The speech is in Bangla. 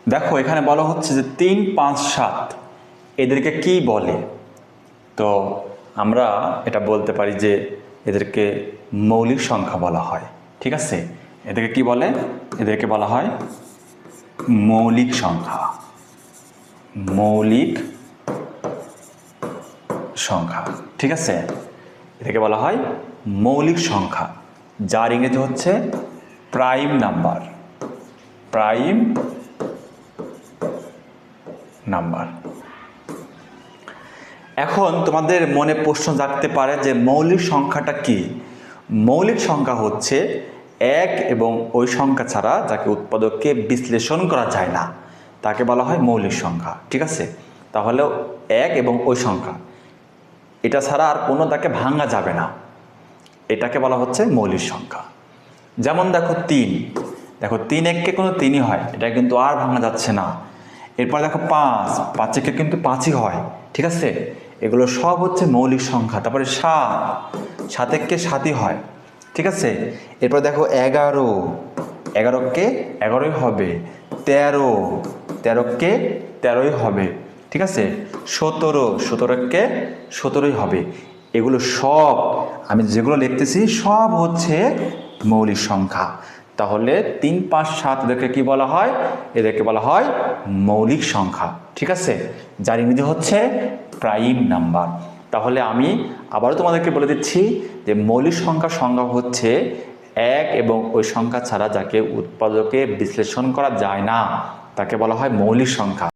দেখো এখানে বলা হচ্ছে যে 3, 5, 7 এদেরকে কি বলে। তো আমরা এটা বলতে পারি যে এদেরকে মৌলিক সংখ্যা বলা হয়। ঠিক আছে, এদেরকে কি বলে? এদেরকে বলা হয় মৌলিক সংখ্যা। মৌলিক সংখ্যা, ঠিক আছে, এটাকে বলা হয় মৌলিক সংখ্যা, যার ইংরেজি হচ্ছে প্রাইম নাম্বার। Prime number. এখন তোমাদের মনে প্রশ্ন জাগতে পারে যে মৌলিক সংখ্যাটা কি? মৌলিক সংখ্যা হচ্ছে এক এবং ওই সংখ্যা ছাড়া যাকে উৎপাদককে বিশ্লেষণ করা যায় না, তাকে বলা হয় মৌলিক সংখ্যা। ঠিক আছে, তাহলে এক এবং ওই সংখ্যা, এটা ছাড়া আর কোনো তাকে ভাঙা যাবে না, এটাকে বলা হচ্ছে মৌলিক সংখ্যা। যেমন দেখো 3, দেখো 3 এককে কোনো 3ই হয়, এটা কিন্তু আর ভাঙা যাচ্ছে না। এরপর দেখো 5, 5 একে কিন্তু 5ই হয়। ঠিক আছে, এগুলো সব হচ্ছে মৌলিক সংখ্যা। তারপরে 7, 7 একে 7ই হয়। ঠিক আছে, এরপর দেখো 11, 11কে 11ই হবে। 13, 13কে 13ই হবে। ঠিক আছে, 17, 17কে 17ই হবে। এগুলো সব আমি যেগুলো লিখতেছি সব হচ্ছে মৌলিক সংখ্যা। তাহলে 3, 5, 7 এদেরকে কি বলা হয়? এদেরকে বলা হয় মৌলিক সংখ্যা। ঠিক আছে, যার ইংরেজি হচ্ছে প্রাইম নাম্বার। তাহলে আমি আবারও তোমাদেরকে বলে দিচ্ছি যে মৌলিক সংখ্যার সংজ্ঞা হচ্ছে এক এবং ওই সংখ্যা ছাড়া যাকে উৎপাদকে বিশ্লেষণ করা যায় না, তাকে বলা হয় মৌলিক সংখ্যা।